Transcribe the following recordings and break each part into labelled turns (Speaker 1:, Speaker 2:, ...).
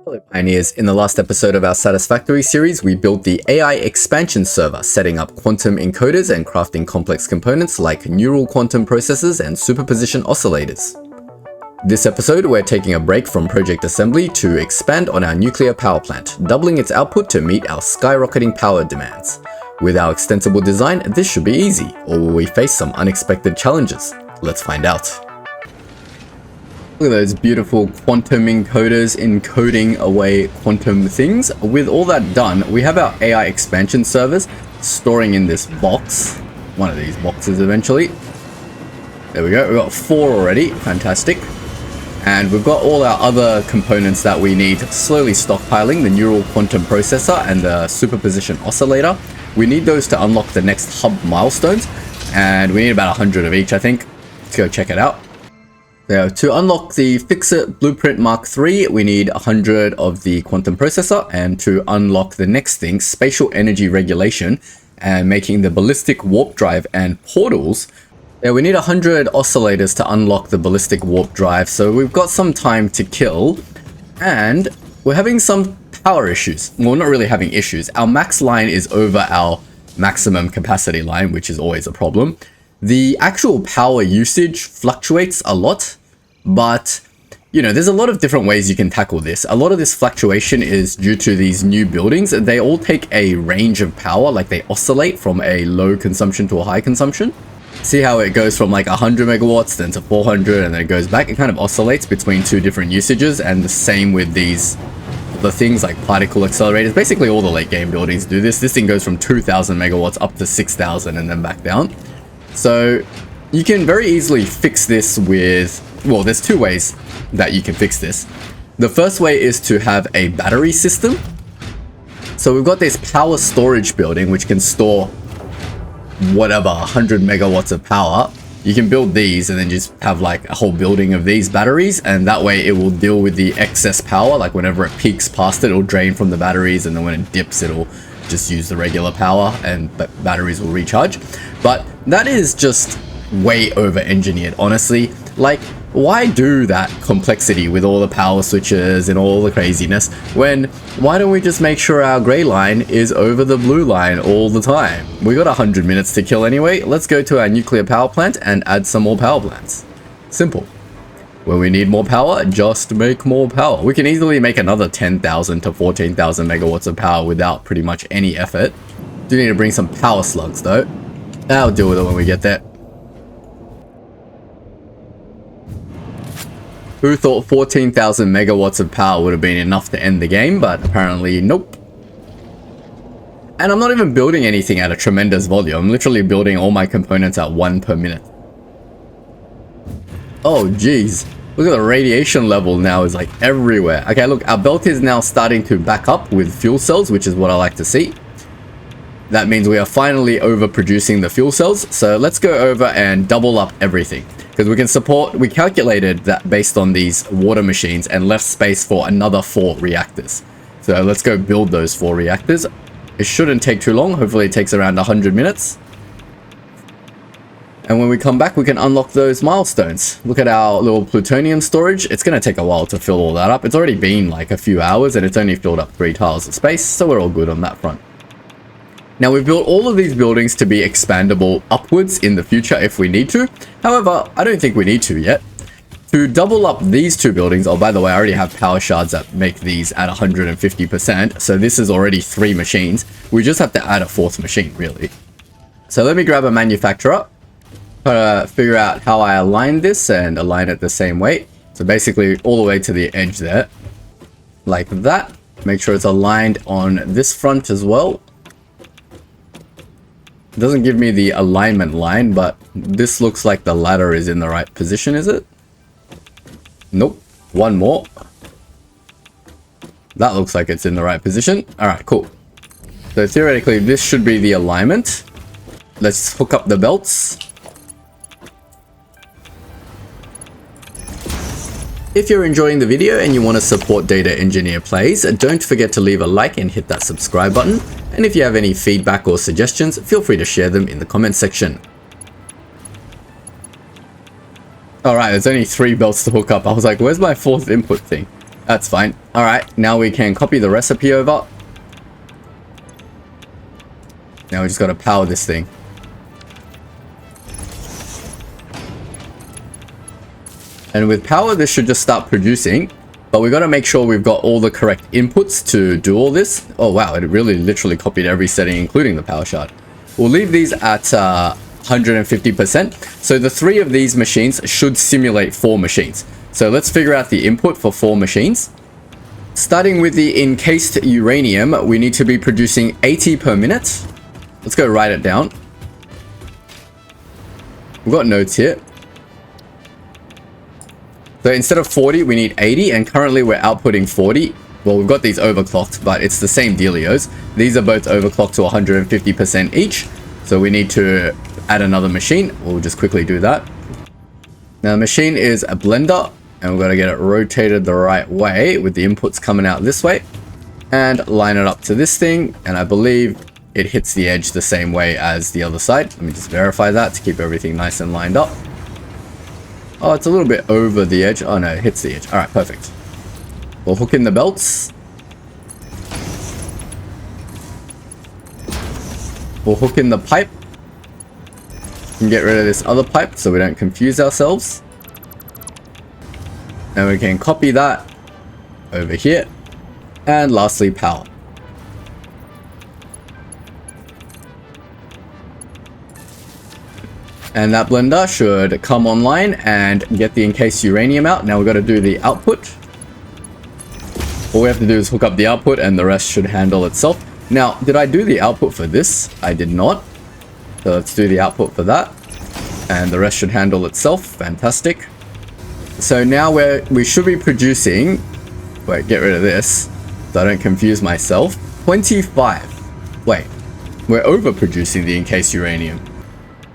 Speaker 1: Hello Pioneers, in the last episode of our Satisfactory series, we built the AI expansion server, setting up quantum encoders and crafting complex components like neural quantum processors and superposition oscillators. This episode, we're taking a break from project assembly to expand on our nuclear power plant, doubling its output to meet our skyrocketing power demands. With our extensible design, this should be easy, or will we face some unexpected challenges? Let's find out. Look at those beautiful quantum encoders encoding away quantum things. With all that done, we have our AI expansion servers storing in this box. One of these boxes eventually. There we go, we've got 4 already, fantastic. And we've got all our other components that we need slowly stockpiling, the neural quantum processor and the superposition oscillator. We need those to unlock the next hub milestones, and we need about 100 of each, I think. Let's go check it out. So to unlock the Fix-It Blueprint Mark III, we need 100 of the quantum processor, and to unlock the next thing, spatial energy regulation, and making the ballistic warp drive and portals, we need 100 oscillators to unlock the ballistic warp drive, so we've got some time to kill, and we're having some power issues. Well, not really having issues. Our max line is over our maximum capacity line, which is always a problem. The actual power usage fluctuates a lot, but you know, there's a lot of different ways you can tackle this. A lot of this fluctuation is due to these new buildings. They all take a range of power, like they oscillate from a low consumption to a high consumption. See how it goes from like 100 megawatts then to 400 and then it goes back. It kind of oscillates between 2 different usages, and the same with these the things like particle accelerators. Basically all the late game buildings do this. This thing goes from 2000 megawatts up to 6000 and then back down. So you can very easily fix this with, well, there's 2 ways that you can fix this. The first way is to have a battery system. So we've got this power storage building which can store whatever 100 megawatts of power. You can build these and then just have like a whole building of these batteries, and that way it will deal with the excess power. Like whenever it peaks past it, it'll drain from the batteries, and then when it dips, it'll just use the regular power and batteries will recharge. But that is just way over engineered, honestly. Like, why do that complexity with all the power switches and all the craziness when why don't we just make sure our gray line is over the blue line all the time? We got 100 minutes to kill anyway. Let's go to our nuclear power plant and add some more power plants. Simple. When we need more power, just make more power. We can easily make another 10,000 to 14,000 megawatts of power without pretty much any effort. Do need to bring some power slugs though. I'll deal with it when we get there. Who thought 14,000 megawatts of power would have been enough to end the game, but apparently nope. And I'm not even building anything at a tremendous volume. I'm literally building all my components at 1 per minute. Oh geez, look at the radiation level now is like everywhere. Okay, look, our belt is now starting to back up with fuel cells, which is what I like to see. That means we are finally overproducing the fuel cells. So let's go over and double up everything. Because we can support, we calculated that based on these water machines and left space for another 4 reactors. So let's go build those 4 reactors. It shouldn't take too long. Hopefully it takes around 100 minutes. And when we come back, we can unlock those milestones. Look at our little plutonium storage. It's going to take a while to fill all that up. It's already been like a few hours and it's only filled up 3 tiles of space. So we're all good on that front. Now we've built all of these buildings to be expandable upwards in the future if we need to. However, I don't think we need to yet. To double up these 2 buildings, oh by the way, I already have power shards that make these at 150%. So this is already 3 machines. We just have to add a 4th machine really. So let me grab a manufacturer. Figure out how I align this and align it the same way. So basically all the way to the edge there. Like that. Make sure it's aligned on this front as well. It doesn't give me the alignment line, but this looks like the ladder is in the right position, is it? Nope. 1 more. That looks like it's in the right position. Alright, cool. So theoretically, this should be the alignment. Let's hook up the belts. If you're enjoying the video and you want to support Data Engineer Plays, don't forget to leave a like and hit that subscribe button. And if you have any feedback or suggestions, feel free to share them in the comment section. Alright, there's only 3 belts to hook up. I was like, where's my 4th input thing? That's fine. All right, now we can copy the recipe over. Now we just got to power this thing. And with power, this should just start producing. But we got to make sure we've got all the correct inputs to do all this. Oh, wow. It really literally copied every setting, including the power shard. We'll leave these at 150%. So the 3 of these machines should simulate 4 machines. So let's figure out the input for 4 machines. Starting with the encased uranium, we need to be producing 80 per minute. Let's go write it down. We've got notes here. So instead of 40, we need 80, and currently we're outputting 40. Well, we've got these overclocked, but it's the same dealios. These are both overclocked to 150% each. So we need to add another machine. We'll just quickly do that. Now the machine is a blender, and we've got to get it rotated the right way with the inputs coming out this way. And line it up to this thing, and I believe it hits the edge the same way as the other side. Let me just verify that to keep everything nice and lined up. Oh, it's a little bit over the edge. Oh no, it hits the edge. All right, perfect. We'll hook in the belts. We'll hook in the pipe. And get rid of this other pipe so we don't confuse ourselves. And we can copy that over here. And lastly, power. And that blender should come online and get the encased uranium out. Now we've got to do the output. All we have to do is hook up the output and the rest should handle itself. Now, did I do the output for this? I did not. So let's do the output for that. And the rest should handle itself. Fantastic. So now we should be producing... Wait, get rid of this so I don't confuse myself. 25. Wait, we're overproducing the encased uranium.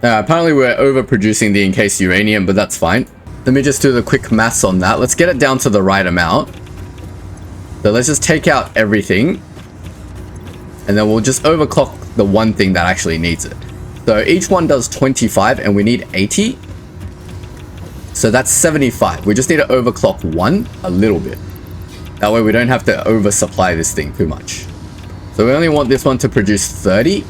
Speaker 1: Apparently we're overproducing the encased uranium, but that's fine. Let me just do the quick maths on that. Let's get it down to the right amount. So let's just take out everything. And then we'll just overclock the one thing that actually needs it. So each one does 25 and we need 80. So that's 75. We just need to overclock one a little bit. That way we don't have to oversupply this thing too much. So we only want this one to produce 30.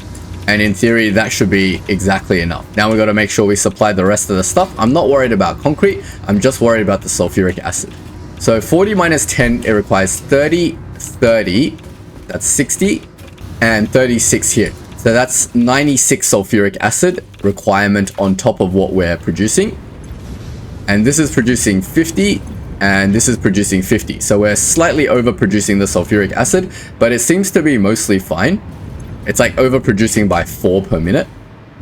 Speaker 1: And in theory, that should be exactly enough. Now we've got to make sure we supply the rest of the stuff. I'm not worried about concrete. I'm just worried about the sulfuric acid. So 40 minus 10, it requires 30, 30. That's 60. And 36 here. So that's 96 sulfuric acid requirement on top of what we're producing. And this is producing 50. And this is producing 50. So we're slightly overproducing the sulfuric acid. But it seems to be mostly fine. It's like overproducing by 4 per minute,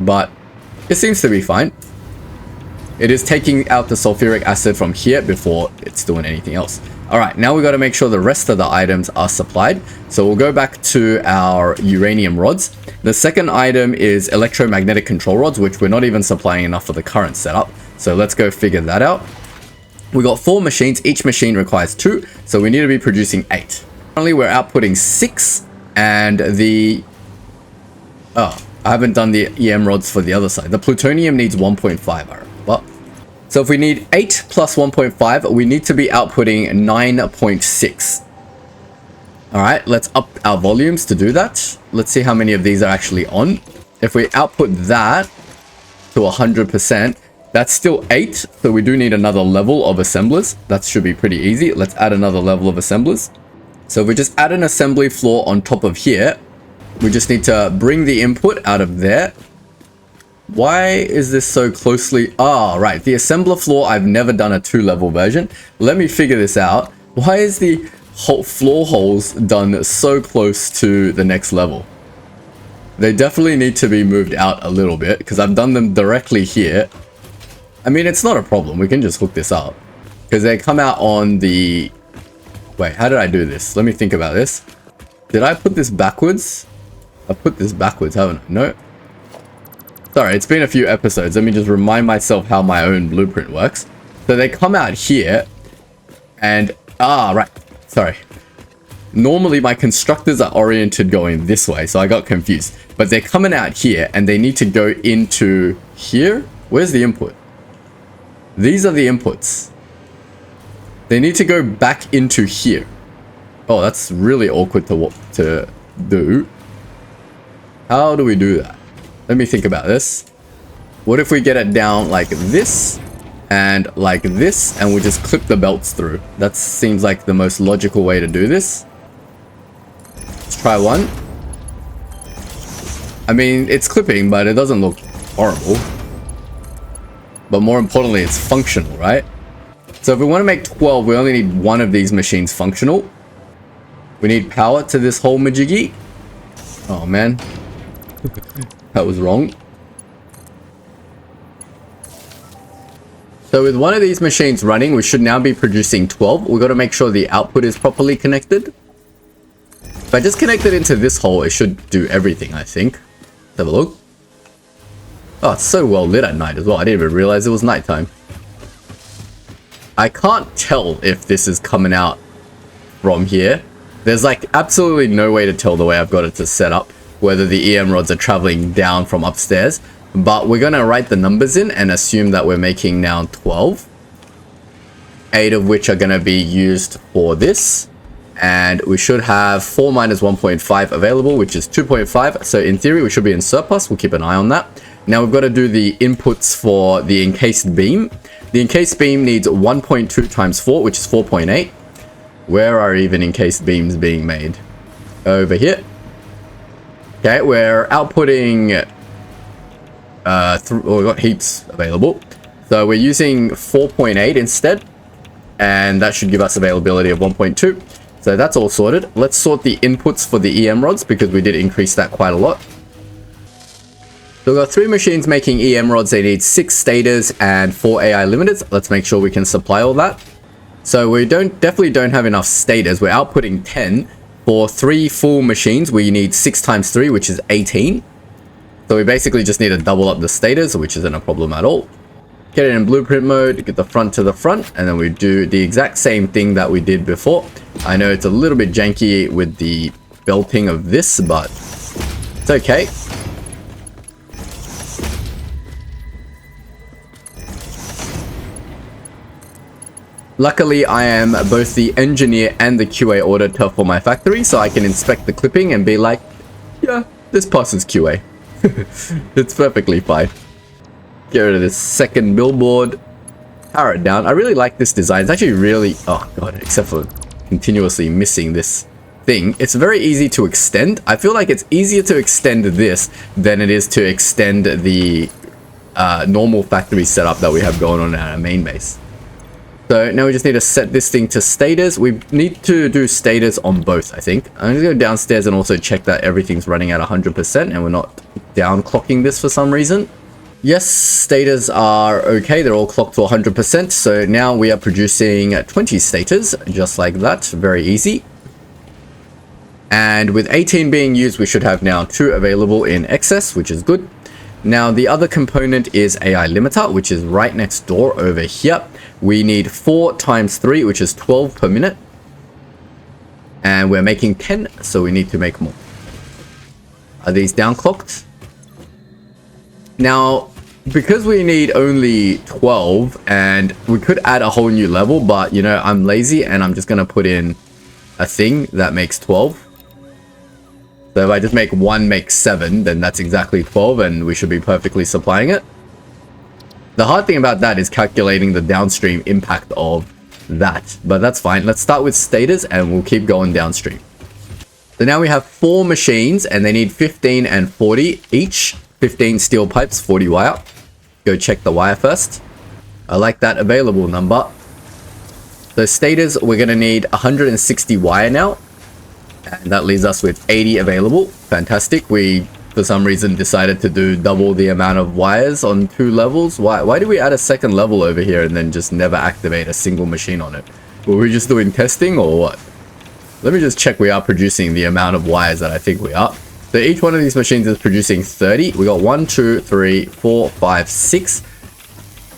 Speaker 1: but it seems to be fine. It is taking out the sulfuric acid from here before it's doing anything else. All right, now we got to make sure the rest of the items are supplied. So we'll go back to our uranium rods. The second item is electromagnetic control rods, which we're not even supplying enough for the current setup. So let's go figure that out. We got 4 machines. Each machine requires 2. So we need to be producing 8. Currently, we're outputting 6 and the... Oh, I haven't done the EM rods for the other side. The plutonium needs 1.5, I remember. So if we need 8 plus 1.5, we need to be outputting 9.6. All right, let's up our volumes to do that. Let's see how many of these are actually on. If we output that to 100%, that's still 8. So we do need another level of assemblers. That should be pretty easy. Let's add another level of assemblers. So if we just add an assembly floor on top of here, we just need to bring the input out of there. Why is this so closely? Ah, right. The assembler floor, I've never done a 2-level version. Let me figure this out. Why is the whole floor holes done so close to the next level? They definitely need to be moved out a little bit because I've done them directly here. I mean, it's not a problem. We can just hook this up because they come out on the... Wait, how did I do this? Let me think about this. Did I put this backwards? I put this backwards, haven't I? No. Sorry, it's been a few episodes. Let me just remind myself how my own blueprint works. So they come out here and... Ah, right. Sorry. Normally my constructors are oriented going this way, so I got confused. But they're coming out here and they need to go into here. Where's the input? These are the inputs. They need to go back into here. Oh, that's really awkward to do. How do we do that? Let me think about this. What if we get it down like this and like this, and we just clip the belts through? That seems like the most logical way to do this. Let's try one. I mean, it's clipping, but it doesn't look horrible. But more importantly, it's functional, right? So if we want to make 12, we only need one of these machines functional. We need power to this whole majiggy. Oh man, that was wrong. So with one of these machines running, we should now be producing 12. We've got to make sure the output is properly connected. If I just connect it into this hole, it should do everything, I think. Let's have a look. Oh, it's so well lit at night as well. I didn't even realize it was nighttime. I can't tell if this is coming out from here. There's like absolutely no way to tell the way I've got it to set up whether the EM rods are traveling down from upstairs. But we're going to write the numbers in and assume that we're making now 12. 8 of which are going to be used for this. And we should have 4 minus 1.5 available, which is 2.5. So in theory, we should be in surplus. We'll keep an eye on that. Now we've got to do the inputs for the encased beam. The encased beam needs 1.2 times 4, which is 4.8. Where are even encased beams being made? Over here. Okay, we're outputting... we've got heaps available. So we're using 4.8 instead. And that should give us availability of 1.2. So that's all sorted. Let's sort the inputs for the EM rods because we did increase that quite a lot. So we've got 3 machines making EM rods. They need 6 stators and 4 AI limiters. Let's make sure we can supply all that. So we definitely don't have enough stators. We're outputting 10. For 3 full machines, we need 6 times 3, which is 18. So we basically just need to double up the stators, which isn't a problem at all. Get it in blueprint mode, get the front to the front, and then we do the exact same thing that we did before. I know it's a little bit janky with the belting of this, but it's okay. Luckily, I am both the engineer and the QA auditor for my factory, so I can inspect the clipping and be like, yeah, this passes QA. It's perfectly fine. Get rid of this second billboard. Power it down. I really like this design. It's actually really... oh god, except for continuously missing this thing. It's very easy to extend. I feel like it's easier to extend this than it is to extend the normal factory setup that we have going on at our main base. So now we just need to set this thing to status. We need to do status on both, I think. I'm going to go downstairs and also check that everything's running at 100% and we're not down clocking this for some reason. Yes, status are okay. They're all clocked to 100%. So now we are producing 20 status, just like that. Very easy. And with 18 being used, we should have now 2 available in excess, which is good. Now the other component is AI limiter, which is right next door over here. We need 4 times 3, which is 12 per minute. And we're making 10, so we need to make more. Are these downclocked? Now, because we need only 12, and we could add a whole new level, but, you know, I'm lazy, and I'm just going to put in a thing that makes 12. So if I just make 1 make 7, then that's exactly 12, and we should be perfectly supplying it. The hard thing about that is calculating the downstream impact of that, but that's fine. Let's start with status, and we'll keep going downstream. So now we have 4 machines, and they need 15 and 40 each. 15 steel pipes, 40 wire. Go check the wire first. I like that available number. So status, we're going to need 160 wire now. And that leaves us with 80 available. Fantastic. We, for some reason, decided to do double the amount of wires on 2 levels. Why did we add a second level over here and then just never activate a single machine on it? Were we just doing testing or what? Let me just check we are producing the amount of wires that I think we are. So each one of these machines is producing 30. We got 1, 2, 3, 4, 5, 6.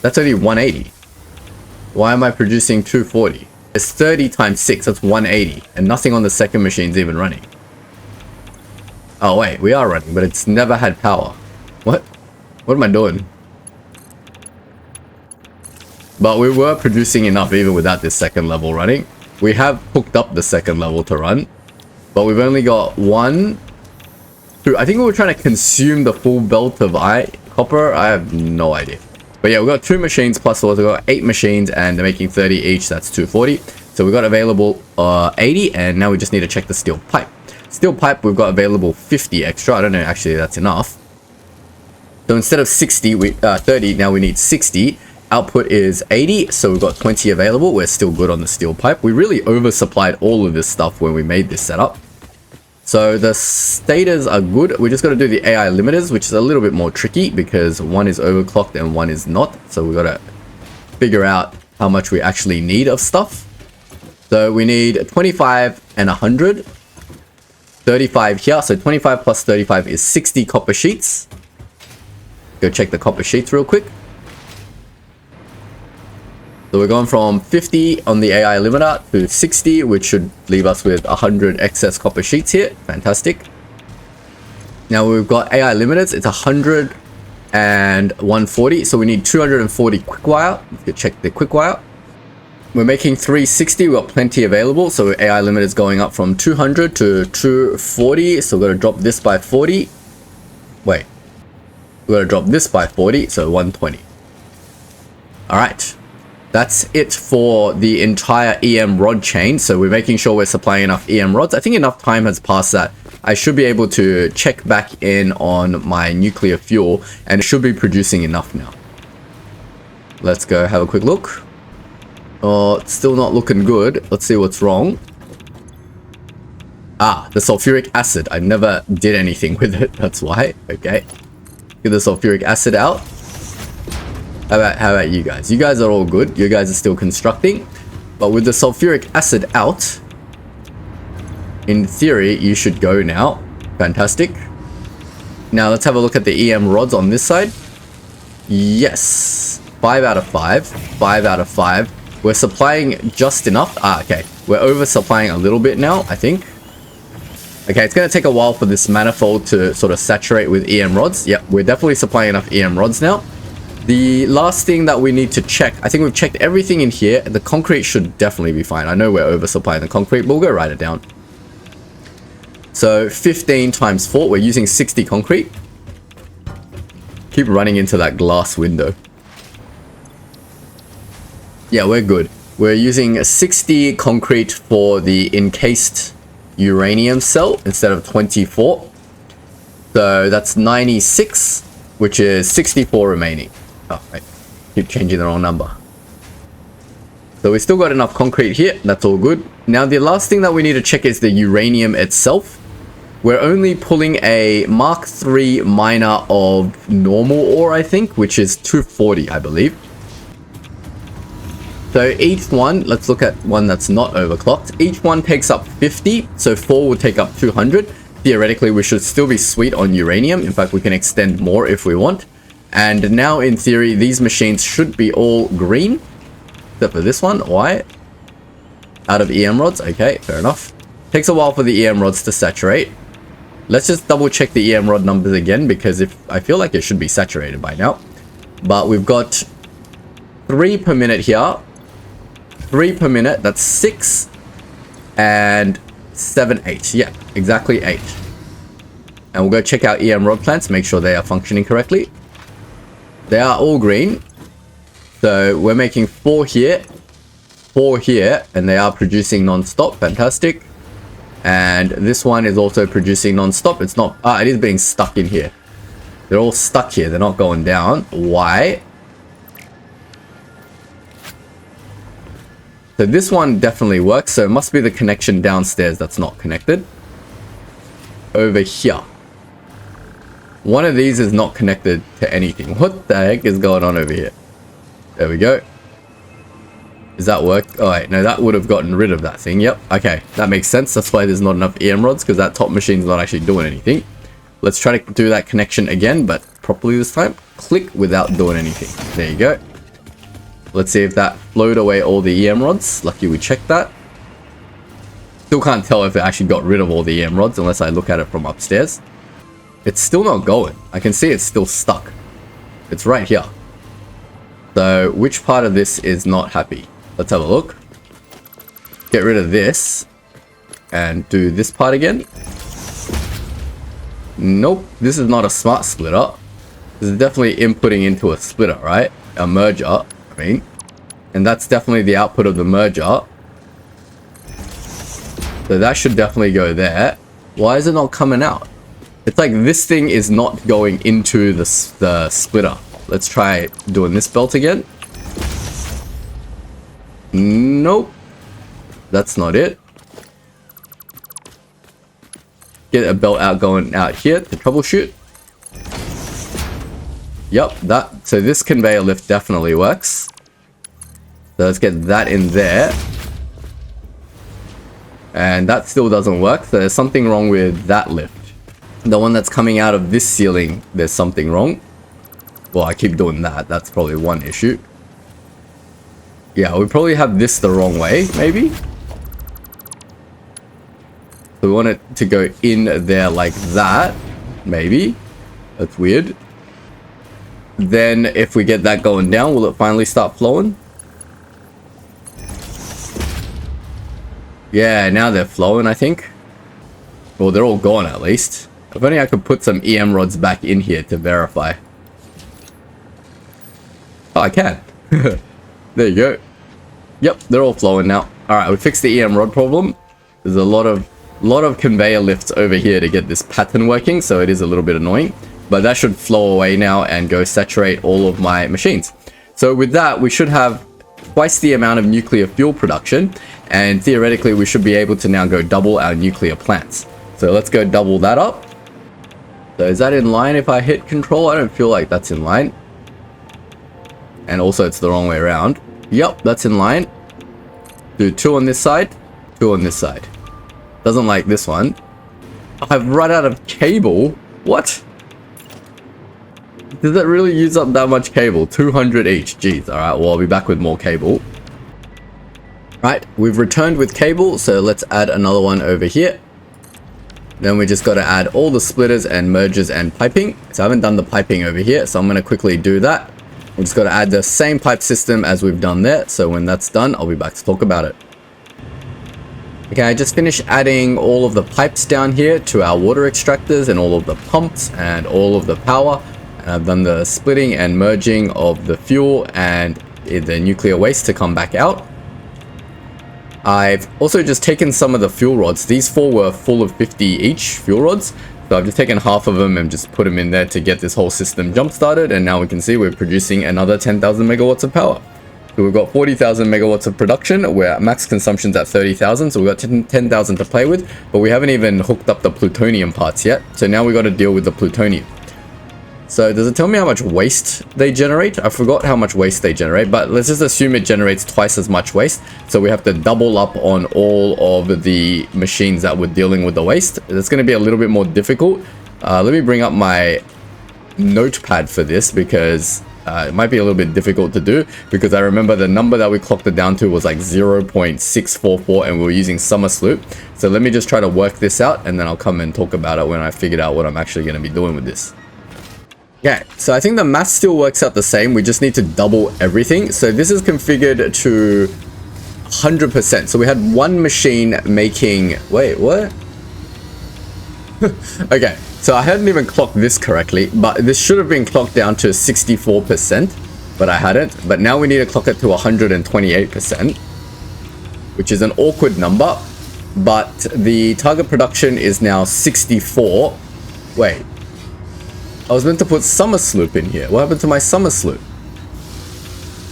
Speaker 1: That's only 180. Why am I producing 240? It's 30 times 6. That's 180. And nothing on the second machine's even running. Oh wait, we are running, but it's never had power. What? What am I doing? But we were producing enough even without this second level running. We have hooked up the second level to run, but we've only got 1, 2. I think we were trying to consume the full belt of copper. I have no idea. But yeah, we've got 2 machines plus we've got 8 machines and they're making 30 each. That's 240. So we've got available 80, and now we just need to check the steel pipe. Steel pipe, we've got available 50 extra. I don't know, actually that's enough. So instead of 30, now we need 60. Output is 80, so we've got 20 available. We're still good on the steel pipe. We really oversupplied all of this stuff when we made this setup. So the stators are good. We just got to do the AI limiters, which is a little bit more tricky because one is overclocked and one is not. So we got to figure out how much we actually need of stuff. So we need 25 and 100. 35 here. So 25 plus 35 is 60 copper sheets. Go check the copper sheets real quick. So we're going from 50 on the AI limiter to 60, which should leave us with 100 excess copper sheets here. Fantastic. Now we've got AI limiters. It's 100 and 140. So we need 240 quick wire. Let's go check the quick wire. We're making 360. We've got plenty available. So AI limiter is going up from 200 to 240. So we're going to drop this by 40. Wait. We're going to drop this by 40. So 120. All right. That's it for the entire EM rod chain. So we're making sure we're supplying enough EM rods. I think enough time has passed that I should be able to check back in on my nuclear fuel, and it should be producing enough now. Let's go have a quick look. Oh, it's still not looking good. Let's see what's wrong. Ah, the sulfuric acid. I never did anything with it. That's why. Okay. Get the sulfuric acid out. How about you guys? You guys are all good. You guys are still constructing. But with the sulfuric acid out, in theory, you should go now. Fantastic. Now let's have a look at the EM rods on this side. Yes. 5 out of 5. 5 out of 5. We're supplying just enough. Ah, okay. We're oversupplying a little bit now, I think. Okay, it's going to take a while for this manifold to sort of saturate with EM rods. Yep, we're definitely supplying enough EM rods now. The last thing that we need to check, I think we've checked everything in here. The concrete should definitely be fine. I know we're oversupplying the concrete, but we'll go write it down. So 15 times 4, we're using 60 concrete. Keep running into that glass window. Yeah, we're good. We're using 60 concrete for the encased uranium cell instead of 24. So that's 96, which is 64 remaining. Oh, wait. Keep changing the wrong number. So we still got enough concrete here. That's all good. Now the last thing that we need to check is the uranium itself. We're only pulling a Mark III miner of normal ore, I think, which is 240, I believe. So each one, let's look at one that's not overclocked. Each one takes up 50, so 4 will take up 200. Theoretically, we should still be sweet on uranium. In fact, we can extend more if we want. And now, in theory, these machines should be all green. Except for this one. Why? Out of EM rods. Okay, fair enough. Takes a while for the EM rods to saturate. Let's just double check the EM rod numbers again, because if I feel like it should be saturated by now. But we've got 3 per minute here. 3 per minute. That's 6. And 7, 8. Yeah, exactly 8. And we'll go check out EM rod plants, make sure they are functioning correctly. They are all green. So we're making 4 here, 4 here, and they are producing non-stop. Fantastic. And this one is also producing non-stop. It's not, it is being stuck in here. They're all stuck here. They're not going down. Why? So this one definitely works. So it must be the connection downstairs that's not connected. Over here. One of these is not connected to anything. What the heck is going on over here? There we go. Does that work? Oh wait, no, that would have gotten rid of that thing. Yep, okay, that makes sense. That's why there's not enough EM rods, because that top machine's not actually doing anything. Let's try to do that connection again, but properly this time. Click without doing anything. There you go. Let's see if that flowed away all the EM rods. Lucky we checked that. Still can't tell if it actually got rid of all the EM rods unless I look at it from upstairs. It's still not going. I can see it's still stuck. It's right here. So which part of this is not happy? Let's have a look. Get rid of this and do this part again. Nope, this is not a smart splitter. This is definitely inputting into a splitter, right? A merger, I mean. And that's definitely the output of the merger. So that should definitely go there. Why is it not coming out? It's like this thing is not going into the splitter. Let's try doing this belt again. Nope. That's not it. Get a belt out going out here to troubleshoot. Yep, that. So this conveyor lift definitely works. So let's get that in there. And that still doesn't work. So there's something wrong with that lift. The one that's coming out of this ceiling, there's something wrong. Well, I keep doing that. That's probably one issue. Yeah, we probably have this the wrong way, maybe. So we want it to go in there like that. Maybe. That's weird. Then if we get that going down, will it finally start flowing? Yeah, now they're flowing, I think. Well, they're all gone at least. If only I could put some EM rods back in here to verify. Oh, I can. There you go. Yep, they're all flowing now. Alright, we fixed the EM rod problem. There's a lot of conveyor lifts over here to get this pattern working, so it is a little bit annoying. But that should flow away now and go saturate all of my machines. So with that, we should have twice the amount of nuclear fuel production, and theoretically we should be able to now go double our nuclear plants. So let's go double that up. So is that in line if I hit control? I don't feel like that's in line. And also it's the wrong way around. Yep, that's in line. Do 2 on this side, 2 on this side. Doesn't like this one. I've run out of cable. What? Does it really use up that much cable? 200 each. Jeez. Alright, well, I'll be back with more cable. Right, we've returned with cable, so let's add another one over here. Then we just got to add all the splitters and mergers and piping. So I haven't done the piping over here, so I'm going to quickly do that. We just got to add the same pipe system as we've done there. So when that's done, I'll be back to talk about it. Okay, I just finished adding all of the pipes down here to our water extractors and all of the pumps and all of the power. And I've done the splitting and merging of the fuel and the nuclear waste to come back out. I've also just taken some of the fuel rods. These 4 were full of 50 each fuel rods. So I've just taken half of them and just put them in there to get this whole system jump started. And now we can see we're producing another 10,000 megawatts of power. So we've got 40,000 megawatts of production. We're at max consumption's at 30,000. So we've got 10,000 to play with, but we haven't even hooked up the plutonium parts yet. So now we got to deal with the plutonium. So does it tell me how much waste they generate? I forgot how much waste they generate, but let's just assume it generates twice as much waste. So we have to double up on all of the machines that we're dealing with the waste. It's going to be a little bit more difficult. Let me bring up my notepad for this because it might be a little bit difficult to do, because I remember the number that we clocked it down to was like 0.644 and we were using Somersloop. So let me just try to work this out and then I'll come and talk about it when I figured out what I'm actually going to be doing with this. Okay, so I think the math still works out the same. We just need to double everything. So this is configured to 100%. So we had one machine making... Wait, what? Okay, so I hadn't even clocked this correctly, but this should have been clocked down to 64%, but I hadn't. But now we need to clock it to 128%, which is an awkward number. But the target production is now 64. Wait. I was meant to put Somersloop in here. What happened to my Somersloop?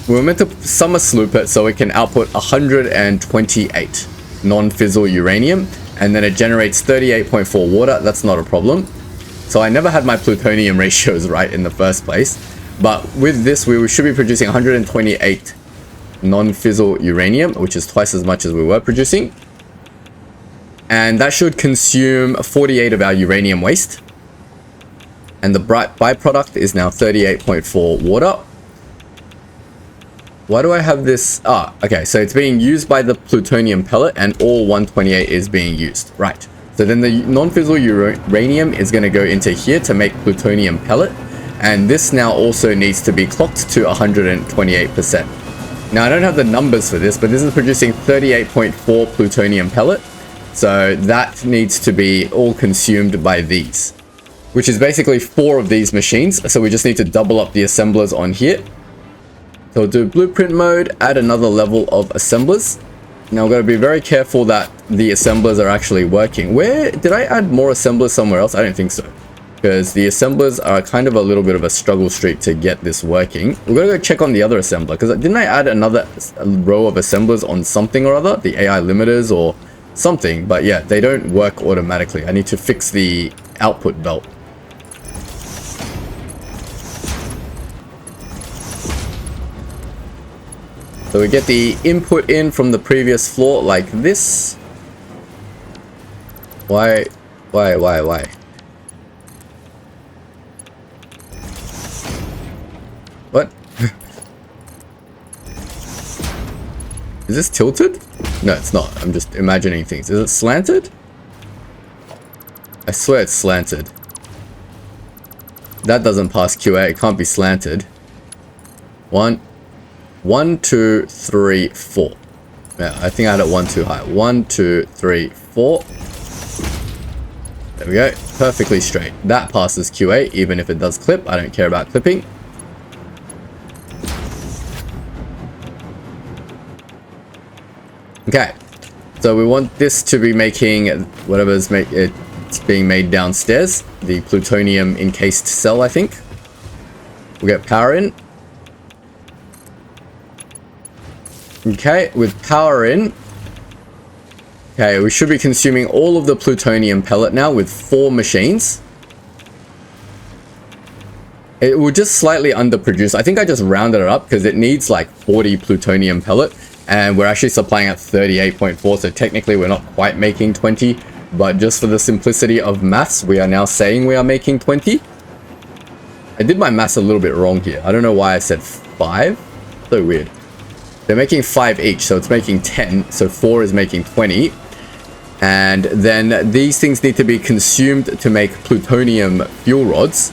Speaker 1: We were meant to Somersloop it so it can output 128 non-fissile uranium, and then it generates 38.4 water. That's not a problem. So I never had my plutonium ratios right in the first place. But with this, we should be producing 128 non-fissile uranium, which is twice as much as we were producing. And that should consume 48 of our uranium waste. And the byproduct is now 38.4 water. Why do I have this? Ah, okay, so it's being used by the plutonium pellet and all 128 is being used. Right. So then the non-fissile uranium is going to go into here to make plutonium pellet. And this now also needs to be clocked to 128%. Now I don't have the numbers for this, but this is producing 38.4 plutonium pellet. So that needs to be all consumed by these, which is basically 4 of these machines. So we just need to double up the assemblers on here. So do blueprint mode, add another level of assemblers. Now we've got to be very careful that the assemblers are actually working. Where did I add more assemblers somewhere else? I don't think so, because the assemblers are kind of a little bit of a struggle streak to get this working. We're going to go check on the other assembler, because didn't I add another row of assemblers on something or other? The AI limiters or something, but yeah, they don't work automatically. I need to fix the output belt. So we get the input in from the previous floor like this. Why? What? Is this tilted? No, it's not. I'm just imagining things. Is it slanted? I swear it's slanted. That doesn't pass QA. It can't be slanted. 1, 2, 3, 4. Yeah, I think I had it 1 too high. 1, 2, 3, 4. There we go. Perfectly straight. That passes QA, even if it does clip. I don't care about clipping. Okay. So we want this to be making whatever's it's being made downstairs. The plutonium encased cell, I think. We'll get power in. Okay, with power in. Okay, we should be consuming all of the plutonium pellet now with 4 machines. It will just slightly underproduce. I think I just rounded it up because it needs like 40 plutonium pellet. And we're actually supplying at 38.4, so technically we're not quite making 20. But just for the simplicity of maths, we are now saying we are making 20. I did my maths a little bit wrong here. I don't know why I said 5. So weird. They're making 5 each, so it's making 10. So 4 is making 20. And then these things need to be consumed to make plutonium fuel rods.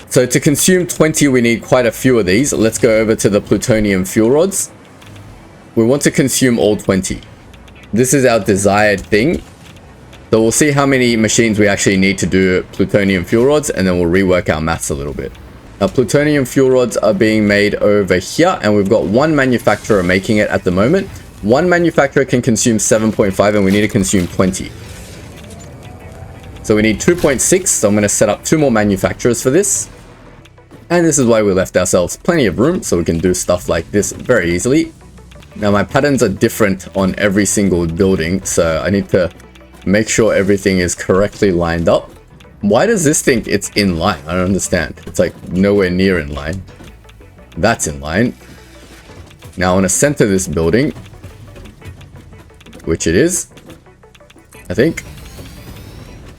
Speaker 1: So to consume 20, we need quite a few of these. Let's go over to the plutonium fuel rods. We want to consume all 20. This is our desired thing. So we'll see how many machines we actually need to do plutonium fuel rods, and then we'll rework our maths a little bit. Now, plutonium fuel rods are being made over here, and we've got 1 manufacturer making it at the moment. 1 manufacturer can consume 7.5, and we need to consume 20. So we need 2.6, so I'm going to set up 2 more manufacturers for this. And this is why we left ourselves plenty of room, so we can do stuff like this very easily. Now, my patterns are different on every single building, so I need to make sure everything is correctly lined up. Why does this think it's in line? I don't understand. It's like nowhere near in line. That's in line. Now I want to center this building, which it is, I think.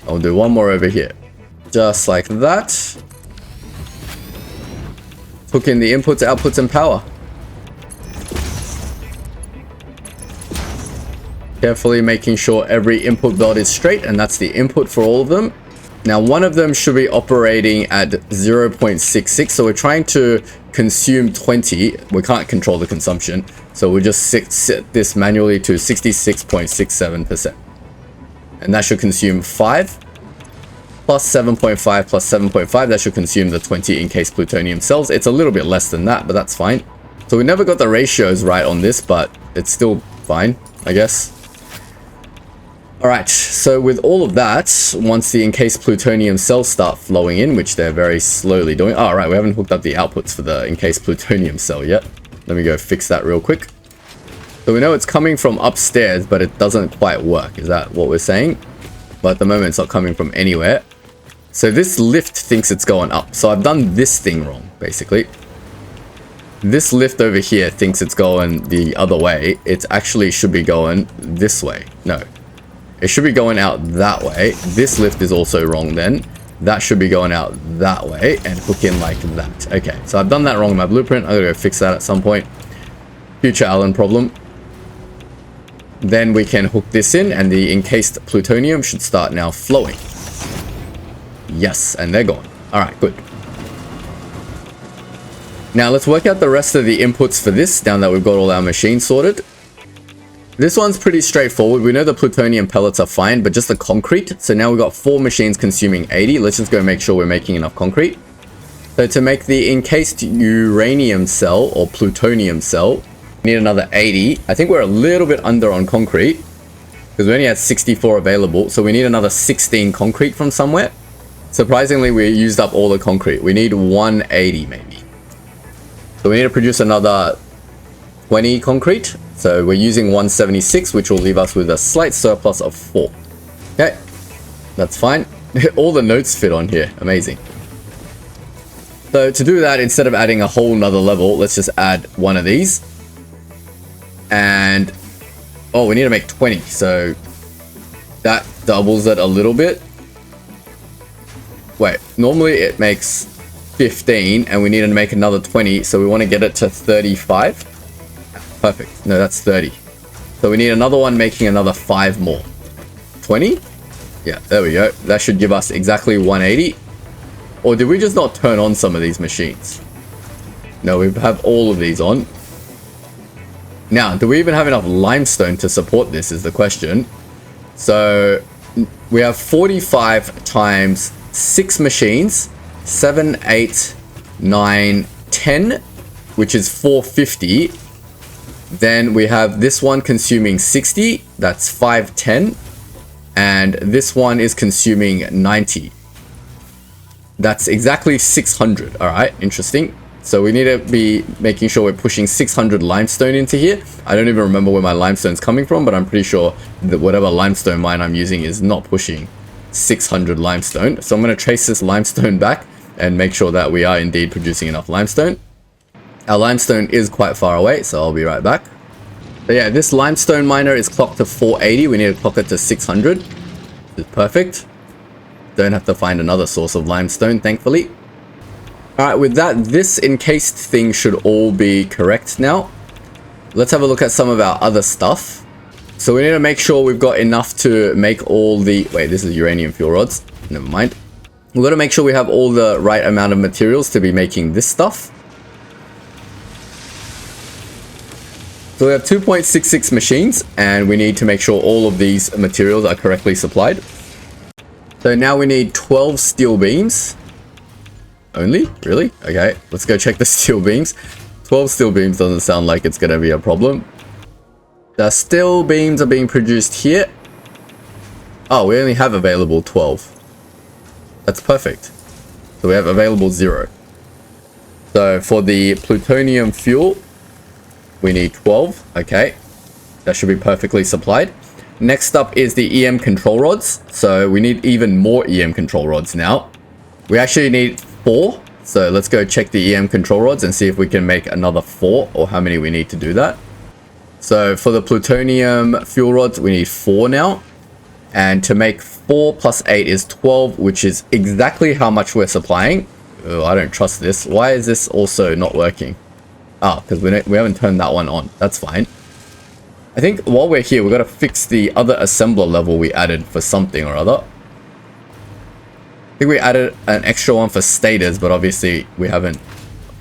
Speaker 1: I'll do 1 more over here. Just like that. Hook in the inputs, outputs, and power. Carefully making sure every input belt is straight, and that's the input for all of them. Now, one of them should be operating at 0.66, so we're trying to consume 20. We can't control the consumption, so we'll just set this manually to 66.67%. And that should consume 5 plus 7.5 plus 7.5. That should consume the 20 encased plutonium cells. It's a little bit less than that, but that's fine. So we never got the ratios right on this, but it's still fine, I guess. Alright, so with all of that, once the encased plutonium cells start flowing in, which they're very slowly doing. Oh, right, we haven't hooked up the outputs for the encased plutonium cell yet. Let me go fix that real quick. So we know it's coming from upstairs, but it doesn't quite work. Is that what we're saying? But at the moment, it's not coming from anywhere. So this lift thinks it's going up. So I've done this thing wrong, basically. This lift over here thinks it's going the other way. It actually should be going this way. No. It should be going out that way. This lift is also wrong then. That should be going out that way and hook in like that. Okay, so I've done that wrong in my blueprint. I'm gonna go fix that at some point. Future Allen problem. Then we can hook this in and the encased plutonium should start now flowing. Yes, and they're gone. All right, good. Now let's work out the rest of the inputs for this, now that we've got all our machines sorted. This one's pretty straightforward. We know the plutonium pellets are fine, but just the concrete. So now we've got 4 machines consuming 80. Let's just go make sure we're making enough concrete. So to make the encased uranium cell or plutonium cell, we need another 80. I think we're a little bit under on concrete because we only had 64 available. So we need another 16 concrete from somewhere. Surprisingly, we used up all the concrete. We need 180 maybe. So we need to produce another 20 concrete. So we're using 176, which will leave us with a slight surplus of 4. Okay, that's fine. All the notes fit on here. Amazing. So to do that, instead of adding a whole nother level, let's just add one of these. And, oh, we need to make 20. So that doubles it a little bit. Wait, normally it makes 15 and we need to make another 20. So we want to get it to 35. Perfect. No, that's 30. So we need another one making another 5 more. 20? Yeah, there we go. That should give us exactly 180. Or did we just not turn on some of these machines? No, we have all of these on. Now, do we even have enough limestone to support this is the question. So we have 45 times 6 machines. 7, 8, 9, 10, which is 450. Then we have this one consuming 60, that's 510, and this one is consuming 90. That's exactly 600. All right, interesting. So we need to be making sure we're pushing 600 limestone into here. I don't even remember where my limestone's coming from, but I'm pretty sure that whatever limestone mine I'm using is not pushing 600 limestone. So I'm going to trace this limestone back and make sure that we are indeed producing enough limestone. Our limestone is quite far away, so I'll be right back. But yeah, this limestone miner is clocked to 480. We need to clock it to 600. This is perfect. Don't have to find another source of limestone, thankfully. Alright, with that, this encased thing should all be correct now. Let's have a look at some of our other stuff. So we need to make sure we've got enough to make all the... Wait, this is uranium fuel rods. Never mind. We've got to make sure we have all the right amount of materials to be making this stuff. So we have 2.66 machines, and we need to make sure all of these materials are correctly supplied. So now we need 12 steel beams. Only? Really? Okay, let's go check the steel beams. 12 steel beams doesn't sound like it's going to be a problem. The steel beams are being produced here. Oh, we only have available 12. That's perfect. So we have available 0. So for the plutonium fuel, we need 12. Okay, that should be perfectly supplied. Next up is the EM control rods. So we need even more EM control rods now. We actually need 4. So let's go check the EM control rods and see if we can make another 4 or how many we need to do that. So for the plutonium fuel rods, we need 4 now. And to make 4 plus 8 is 12, which is exactly how much we're supplying. Oh, I don't trust this. Why is this also not working? Oh, because we haven't turned that one on. That's fine. I think while we're here, we've got to fix the other assembler level we added for something or other. I think we added an extra one for stators, but obviously we haven't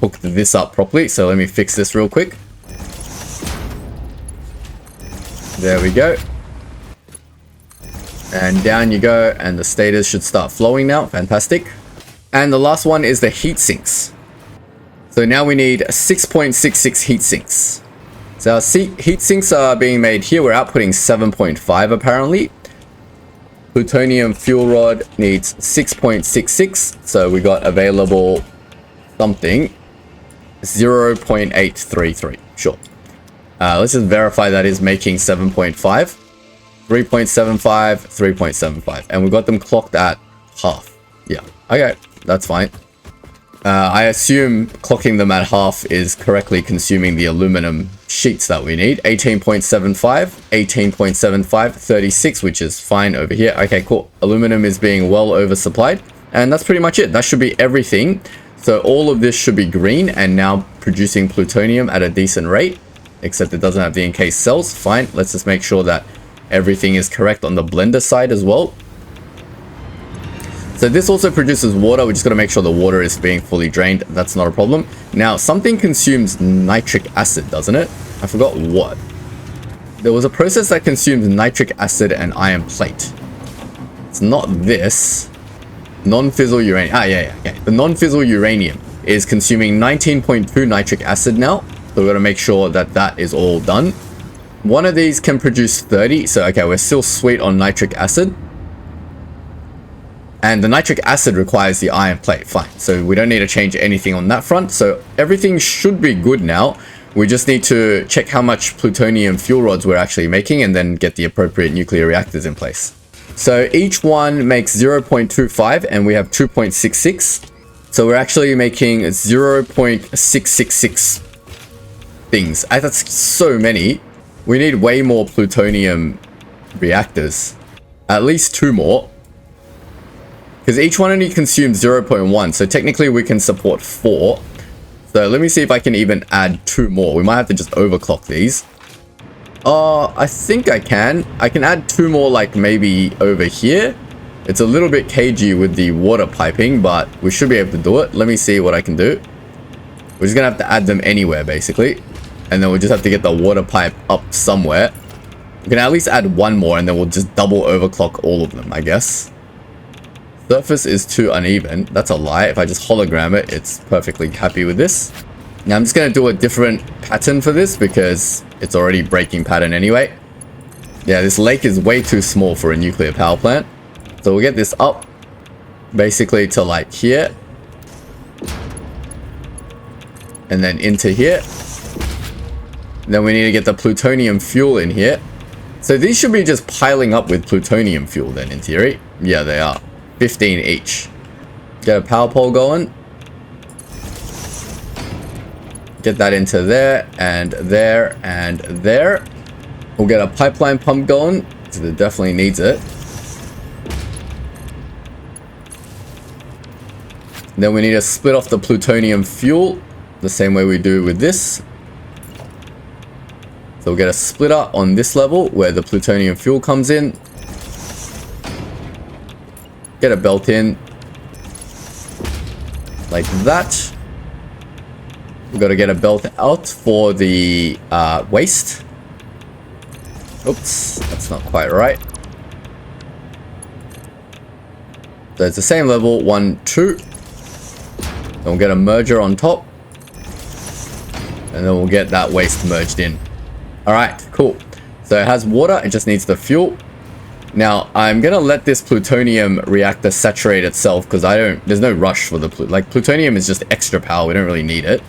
Speaker 1: hooked this up properly. So let me fix this real quick. There we go. And down you go, and the stators should start flowing now. Fantastic. And the last one is the heat sinks. So now we need 6.66 heat sinks. So our heat sinks are being made here. We're outputting 7.5 apparently. Plutonium fuel rod needs 6.66. So we got available something 0.833. Sure. Let's just verify that is making 7.5. 3.75, 3.75. And we got them clocked at half. Yeah. Okay. That's fine. I assume clocking them at half is correctly consuming the aluminum sheets that we need. 18.75, 18.75, 36, which is fine over here. Okay, cool. Aluminum is being well oversupplied. And that's pretty much it. That should be everything. So all of this should be green and now producing plutonium at a decent rate. Except it doesn't have the encased cells. Fine. Let's just make sure that everything is correct on the blender side as well. So this also produces water. We just got to make sure the water is being fully drained. That's not a problem. Now, something consumes nitric acid, doesn't it? I forgot what. There was a process that consumes nitric acid and iron plate. It's not this. Non-fissile uranium. Okay. The non-fissile uranium is consuming 19.2 nitric acid now. So we've got to make sure that that is all done. One of these can produce 30. So, okay, we're still sweet on nitric acid. And the nitric acid requires the iron plate. Fine. So we don't need to change anything on that front. So everything should be good now. We just need to check how much plutonium fuel rods we're actually making and then get the appropriate nuclear reactors in place. So each one makes 0.25 and we have 2.66. So we're actually making 0.666 things. That's so many. We need way more plutonium reactors. At least 2 more. Because each one only consumes 0.1. So technically we can support 4. So let me see if I can even add 2 more. We might have to just overclock these. I think I can. I can add 2 more, like maybe over here. It's a little bit cagey with the water piping, but we should be able to do it. Let me see what I can do. We're just gonna have to add them anywhere, basically. And then we'll just have to get the water pipe up somewhere. We can at least add 1 more, and then we'll just double overclock all of them, I guess. Surface is too uneven. That's a lie. If I just hologram it, it's perfectly happy with this. Now I'm just going to do a different pattern for this because it's already breaking pattern anyway. Yeah, this lake is way too small for a nuclear power plant. So we'll get this up basically to like here. And then into here. Then we need to get the plutonium fuel in here. So these should be just piling up with plutonium fuel then in theory. Yeah, they are. 15 each. Get a power pole going. Get that into there and there and there. We'll get a pipeline pump going because it definitely needs it. Then we need to split off the plutonium fuel the same way we do with this. So we'll get a splitter on this level where the plutonium fuel comes in. Get a belt in like that. We've got to get a belt out for the waste. Oops, that's not quite right. So it's the same level, 1, 2. Then we'll get a merger on top. And then we'll get that waste merged in. Alright, cool. So it has water, it just needs the fuel. Now, I'm going to let this plutonium reactor saturate itself because there's no rush for the plutonium is just extra power. We don't really need it.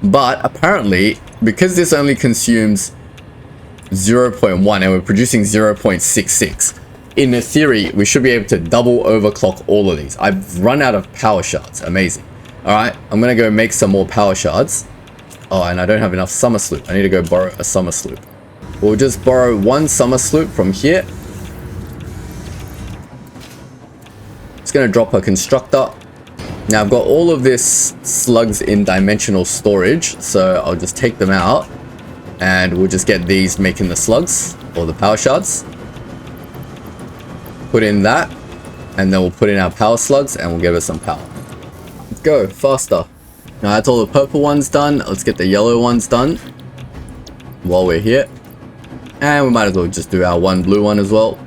Speaker 1: But apparently, because this only consumes 0.1 and we're producing 0.66, in a theory, we should be able to double overclock all of these. I've run out of power shards. Amazing. All right, I'm going to go make some more power shards. Oh, and I don't have enough summer sloop. I need to go borrow a summer sloop. We'll just borrow 1 summer sloop from here. It's going to drop a constructor. Now I've got all of this slugs in dimensional storage, so I'll just take them out and we'll just get these making the slugs or the power shards. Put in that and then we'll put in our power slugs and we'll give it some power. Let's go faster. Now that's all the purple ones done. Let's get the yellow ones done while we're here. And we might as well just do our 1 blue one as well.